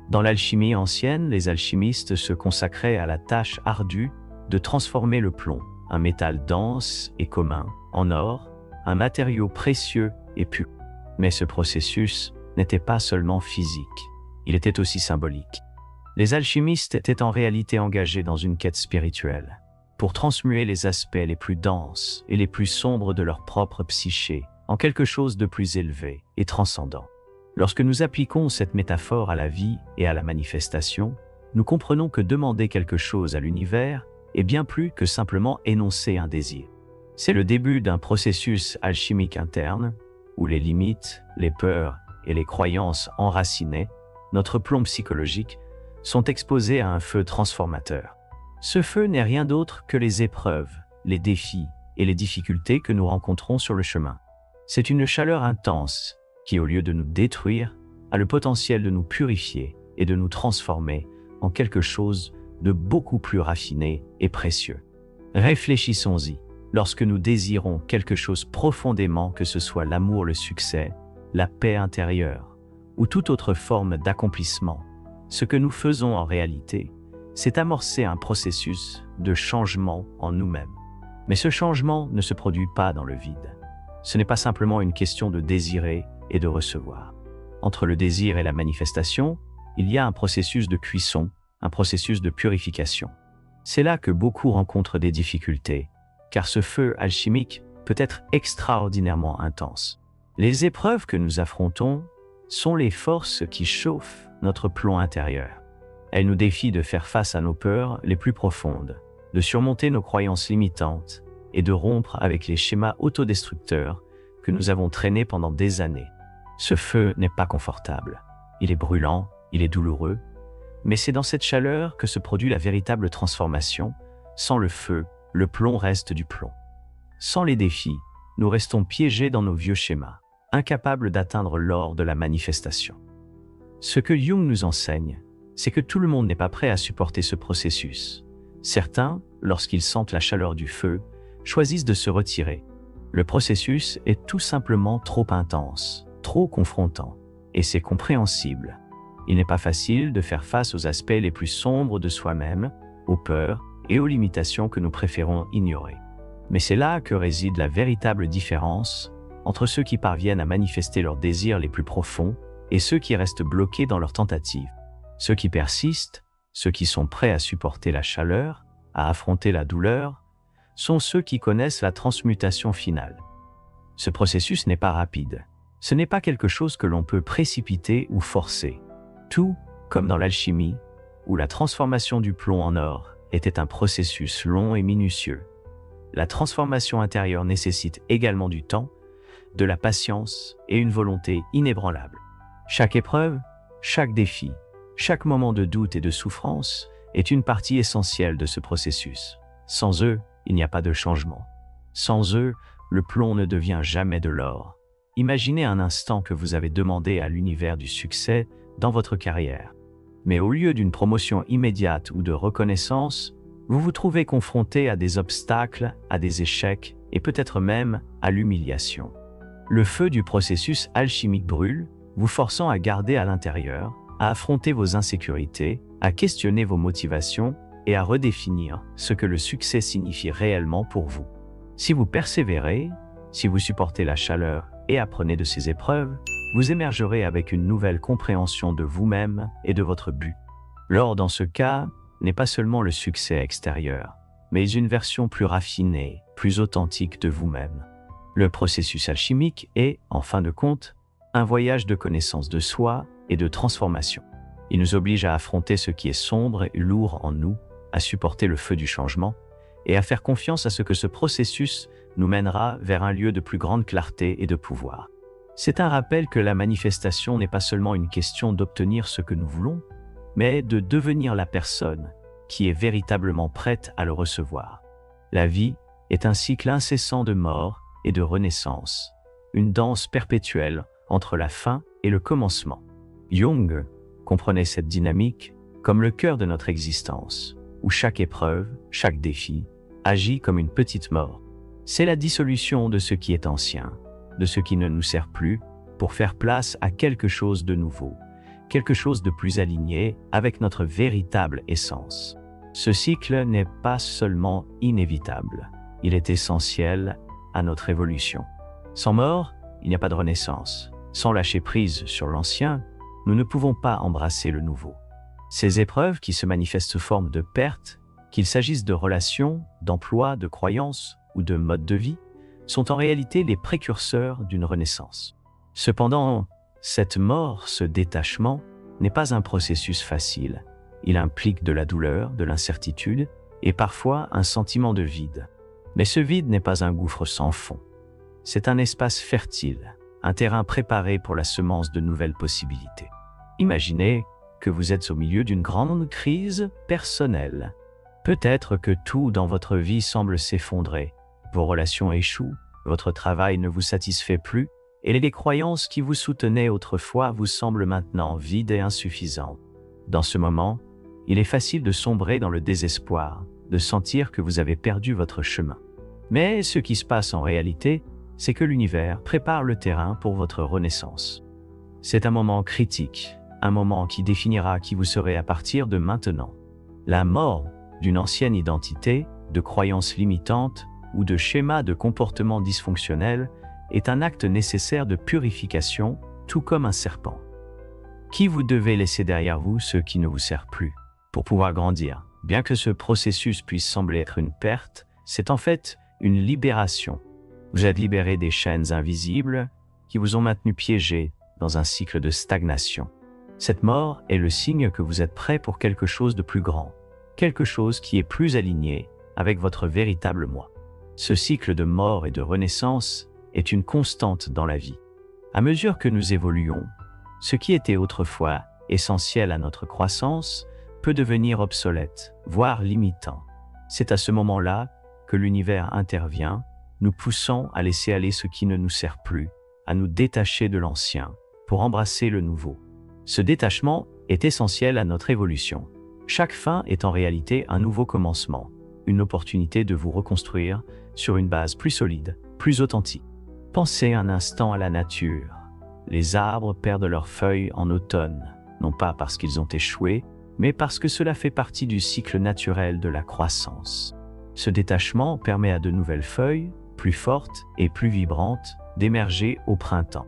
Dans l'alchimie ancienne, les alchimistes se consacraient à la tâche ardue de transformer le plomb, un métal dense et commun, en or, un matériau précieux et pur. Mais ce processus n'était pas seulement physique, il était aussi symbolique. Les alchimistes étaient en réalité engagés dans une quête spirituelle, pour transmuer les aspects les plus denses et les plus sombres de leur propre psyché en quelque chose de plus élevé et transcendant. Lorsque nous appliquons cette métaphore à la vie et à la manifestation, nous comprenons que demander quelque chose à l'univers est bien plus que simplement énoncer un désir. C'est le début d'un processus alchimique interne où les limites, les peurs et les croyances enracinées, notre plomb psychologique, sont exposés à un feu transformateur. Ce feu n'est rien d'autre que les épreuves, les défis et les difficultés que nous rencontrons sur le chemin. C'est une chaleur intense qui, au lieu de nous détruire, a le potentiel de nous purifier et de nous transformer en quelque chose de beaucoup plus raffiné et précieux. Réfléchissons-y. Lorsque nous désirons quelque chose profondément, que ce soit l'amour, le succès, la paix intérieure ou toute autre forme d'accomplissement, ce que nous faisons en réalité, c'est amorcer un processus de changement en nous-mêmes. Mais ce changement ne se produit pas dans le vide. Ce n'est pas simplement une question de désirer et de recevoir. Entre le désir et la manifestation, il y a un processus de cuisson, un processus de purification. C'est là que beaucoup rencontrent des difficultés, car ce feu alchimique peut être extraordinairement intense. Les épreuves que nous affrontons sont les forces qui chauffent notre plomb intérieur. Elles nous défient de faire face à nos peurs les plus profondes, de surmonter nos croyances limitantes et de rompre avec les schémas autodestructeurs que nous avons traînés pendant des années. Ce feu n'est pas confortable. Il est brûlant, il est douloureux, mais c'est dans cette chaleur que se produit la véritable transformation. Sans le feu, le plomb reste du plomb. Sans les défis, nous restons piégés dans nos vieux schémas, incapables d'atteindre l'or de la manifestation. Ce que Jung nous enseigne, c'est que tout le monde n'est pas prêt à supporter ce processus. Certains, lorsqu'ils sentent la chaleur du feu, choisissent de se retirer. Le processus est tout simplement trop intense, trop confrontant, et c'est compréhensible. Il n'est pas facile de faire face aux aspects les plus sombres de soi-même, aux peurs et aux limitations que nous préférons ignorer. Mais c'est là que réside la véritable différence entre ceux qui parviennent à manifester leurs désirs les plus profonds et ceux qui restent bloqués dans leurs tentatives. Ceux qui persistent, ceux qui sont prêts à supporter la chaleur, à affronter la douleur, sont ceux qui connaissent la transmutation finale. Ce processus n'est pas rapide. Ce n'est pas quelque chose que l'on peut précipiter ou forcer. Tout, comme dans l'alchimie, où la transformation du plomb en or était un processus long et minutieux. La transformation intérieure nécessite également du temps, de la patience et une volonté inébranlable. Chaque épreuve, chaque défi, chaque moment de doute et de souffrance est une partie essentielle de ce processus. Sans eux, il n'y a pas de changement. Sans eux, le plomb ne devient jamais de l'or. Imaginez un instant que vous avez demandé à l'univers du succès dans votre carrière. Mais au lieu d'une promotion immédiate ou de reconnaissance, vous vous trouvez confronté à des obstacles, à des échecs et peut-être même à l'humiliation. Le feu du processus alchimique brûle, vous forçant à garder à l'intérieur, à affronter vos insécurités, à questionner vos motivations et à redéfinir ce que le succès signifie réellement pour vous. Si vous persévérez, si vous supportez la chaleur et apprenez de ces épreuves, vous émergerez avec une nouvelle compréhension de vous-même et de votre but. L'or, dans ce cas, n'est pas seulement le succès extérieur, mais une version plus raffinée, plus authentique de vous-même. Le processus alchimique est, en fin de compte, un voyage de connaissance de soi et de transformation. Il nous oblige à affronter ce qui est sombre et lourd en nous, à supporter le feu du changement et à faire confiance à ce que ce processus nous mènera vers un lieu de plus grande clarté et de pouvoir. C'est un rappel que la manifestation n'est pas seulement une question d'obtenir ce que nous voulons, mais de devenir la personne qui est véritablement prête à le recevoir. La vie est un cycle incessant de mort et de renaissance, une danse perpétuelle entre la fin et le commencement. Jung comprenait cette dynamique comme le cœur de notre existence, où chaque épreuve, chaque défi, agit comme une petite mort. C'est la dissolution de ce qui est ancien, de ce qui ne nous sert plus, pour faire place à quelque chose de nouveau, quelque chose de plus aligné avec notre véritable essence. Ce cycle n'est pas seulement inévitable, il est essentiel à notre évolution. Sans mort, il n'y a pas de renaissance. Sans lâcher prise sur l'ancien, nous ne pouvons pas embrasser le nouveau. Ces épreuves qui se manifestent sous forme de pertes, qu'il s'agisse de relations, d'emplois, de croyances ou de modes de vie, sont en réalité les précurseurs d'une renaissance. Cependant, cette mort, ce détachement, n'est pas un processus facile. Il implique de la douleur, de l'incertitude et parfois un sentiment de vide. Mais ce vide n'est pas un gouffre sans fond. C'est un espace fertile, un terrain préparé pour la semence de nouvelles possibilités. Imaginez que vous êtes au milieu d'une grande crise personnelle. Peut-être que tout dans votre vie semble s'effondrer, vos relations échouent, votre travail ne vous satisfait plus, et les croyances qui vous soutenaient autrefois vous semblent maintenant vides et insuffisantes. Dans ce moment, il est facile de sombrer dans le désespoir, de sentir que vous avez perdu votre chemin. Mais ce qui se passe en réalité, c'est que l'univers prépare le terrain pour votre renaissance. C'est un moment critique, un moment qui définira qui vous serez à partir de maintenant. La mort d'une ancienne identité, de croyances limitantes ou de schémas de comportement dysfonctionnels est un acte nécessaire de purification, tout comme un serpent. Qui vous devez laisser derrière vous ce qui ne vous sert plus, pour pouvoir grandir. Bien que ce processus puisse sembler être une perte, c'est en fait une libération. Vous êtes libéré des chaînes invisibles qui vous ont maintenu piégé dans un cycle de stagnation. Cette mort est le signe que vous êtes prêt pour quelque chose de plus grand, quelque chose qui est plus aligné avec votre véritable moi. Ce cycle de mort et de renaissance est une constante dans la vie. À mesure que nous évoluons, ce qui était autrefois essentiel à notre croissance peut devenir obsolète, voire limitant. C'est à ce moment-là que l'univers intervient, nous poussant à laisser aller ce qui ne nous sert plus, à nous détacher de l'ancien, pour embrasser le nouveau. Ce détachement est essentiel à notre évolution. Chaque fin est en réalité un nouveau commencement, une opportunité de vous reconstruire sur une base plus solide, plus authentique. Pensez un instant à la nature. Les arbres perdent leurs feuilles en automne, non pas parce qu'ils ont échoué, mais parce que cela fait partie du cycle naturel de la croissance. Ce détachement permet à de nouvelles feuilles, plus fortes et plus vibrantes, d'émerger au printemps.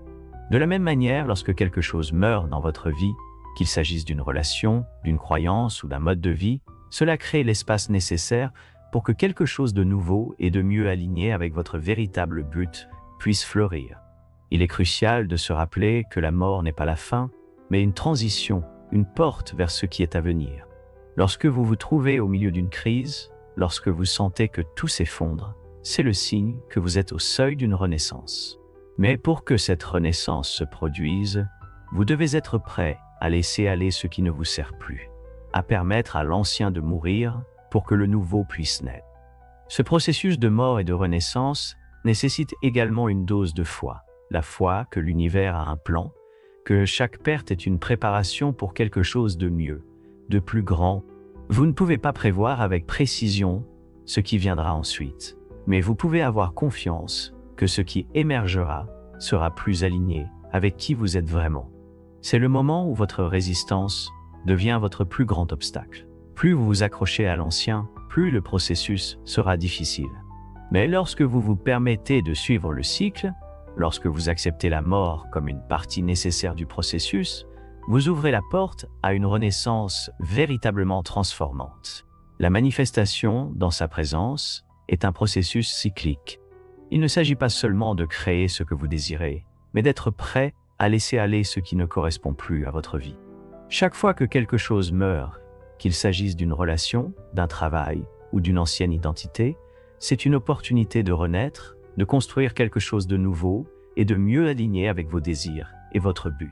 De la même manière, lorsque quelque chose meurt dans votre vie, qu'il s'agisse d'une relation, d'une croyance ou d'un mode de vie, cela crée l'espace nécessaire pour que quelque chose de nouveau et de mieux aligné avec votre véritable but puisse fleurir. Il est crucial de se rappeler que la mort n'est pas la fin, mais une transition, une porte vers ce qui est à venir. Lorsque vous vous trouvez au milieu d'une crise, lorsque vous sentez que tout s'effondre, c'est le signe que vous êtes au seuil d'une renaissance. Mais pour que cette renaissance se produise, vous devez être prêt à laisser aller ce qui ne vous sert plus, à permettre à l'ancien de mourir pour que le nouveau puisse naître. Ce processus de mort et de renaissance nécessite également une dose de foi, la foi que l'univers a un plan, que chaque perte est une préparation pour quelque chose de mieux, de plus grand. Vous ne pouvez pas prévoir avec précision ce qui viendra ensuite, mais vous pouvez avoir confiance que ce qui émergera sera plus aligné avec qui vous êtes vraiment. C'est le moment où votre résistance devient votre plus grand obstacle. Plus vous vous accrochez à l'ancien, plus le processus sera difficile. Mais lorsque vous vous permettez de suivre le cycle, lorsque vous acceptez la mort comme une partie nécessaire du processus, vous ouvrez la porte à une renaissance véritablement transformante. La manifestation, dans sa présence, est un processus cyclique. Il ne s'agit pas seulement de créer ce que vous désirez, mais d'être prêt à laisser aller ce qui ne correspond plus à votre vie. Chaque fois que quelque chose meurt, qu'il s'agisse d'une relation, d'un travail ou d'une ancienne identité, c'est une opportunité de renaître, de construire quelque chose de nouveau et de mieux aligner avec vos désirs et votre but.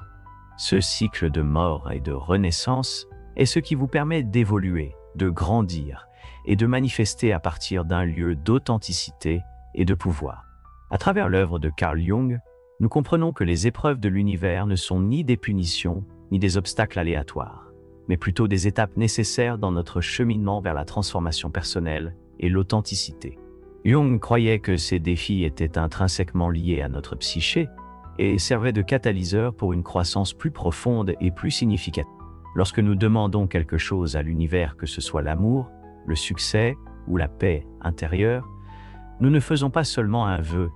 Ce cycle de mort et de renaissance est ce qui vous permet d'évoluer, de grandir et de manifester à partir d'un lieu d'authenticité et de pouvoir. À travers l'œuvre de Carl Jung, nous comprenons que les épreuves de l'univers ne sont ni des punitions, ni des obstacles aléatoires, mais plutôt des étapes nécessaires dans notre cheminement vers la transformation personnelle et l'authenticité. Jung croyait que ces défis étaient intrinsèquement liés à notre psyché et servaient de catalyseur pour une croissance plus profonde et plus significative. Lorsque nous demandons quelque chose à l'univers, que ce soit l'amour, le succès ou la paix intérieure, nous ne faisons pas seulement un vœu,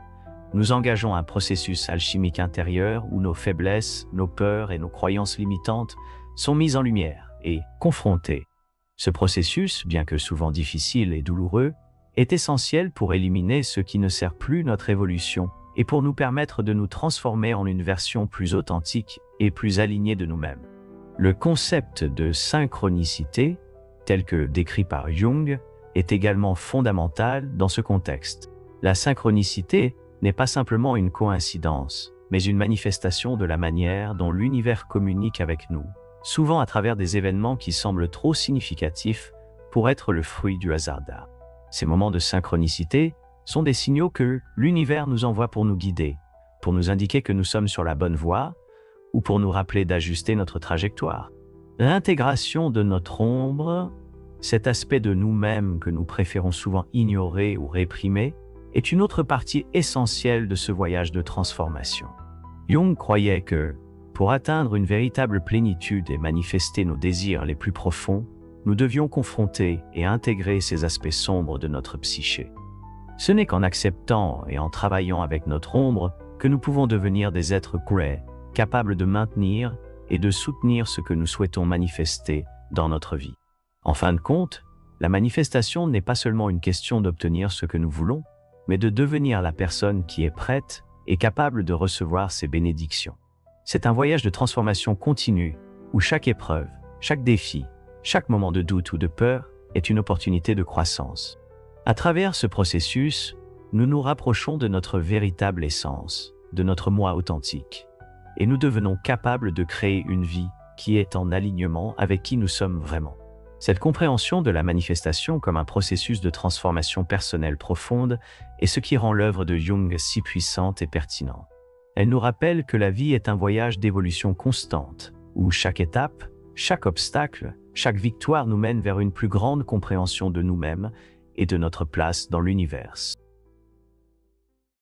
nous engageons un processus alchimique intérieur où nos faiblesses, nos peurs et nos croyances limitantes sont mises en lumière et confrontées. Ce processus, bien que souvent difficile et douloureux, est essentiel pour éliminer ce qui ne sert plus notre évolution et pour nous permettre de nous transformer en une version plus authentique et plus alignée de nous-mêmes. Le concept de synchronicité, tel que décrit par Jung, est également fondamental dans ce contexte. La synchronicité n'est pas simplement une coïncidence, mais une manifestation de la manière dont l'univers communique avec nous, souvent à travers des événements qui semblent trop significatifs pour être le fruit du hasard. Ces moments de synchronicité sont des signaux que l'univers nous envoie pour nous guider, pour nous indiquer que nous sommes sur la bonne voie ou pour nous rappeler d'ajuster notre trajectoire. L'intégration de notre ombre, cet aspect de nous-mêmes que nous préférons souvent ignorer ou réprimer, est une autre partie essentielle de ce voyage de transformation. Jung croyait que, pour atteindre une véritable plénitude et manifester nos désirs les plus profonds, nous devions confronter et intégrer ces aspects sombres de notre psyché. Ce n'est qu'en acceptant et en travaillant avec notre ombre que nous pouvons devenir des êtres grey, capables de maintenir et de soutenir ce que nous souhaitons manifester dans notre vie. En fin de compte, la manifestation n'est pas seulement une question d'obtenir ce que nous voulons, mais de devenir la personne qui est prête et capable de recevoir ces bénédictions. C'est un voyage de transformation continue où chaque épreuve, chaque défi, chaque moment de doute ou de peur est une opportunité de croissance. À travers ce processus, nous nous rapprochons de notre véritable essence, de notre moi authentique, et nous devenons capables de créer une vie qui est en alignement avec qui nous sommes vraiment. Cette compréhension de la manifestation comme un processus de transformation personnelle profonde est ce qui rend l'œuvre de Jung si puissante et pertinente. Elle nous rappelle que la vie est un voyage d'évolution constante, où chaque étape, chaque obstacle, chaque victoire nous mène vers une plus grande compréhension de nous-mêmes et de notre place dans l'univers.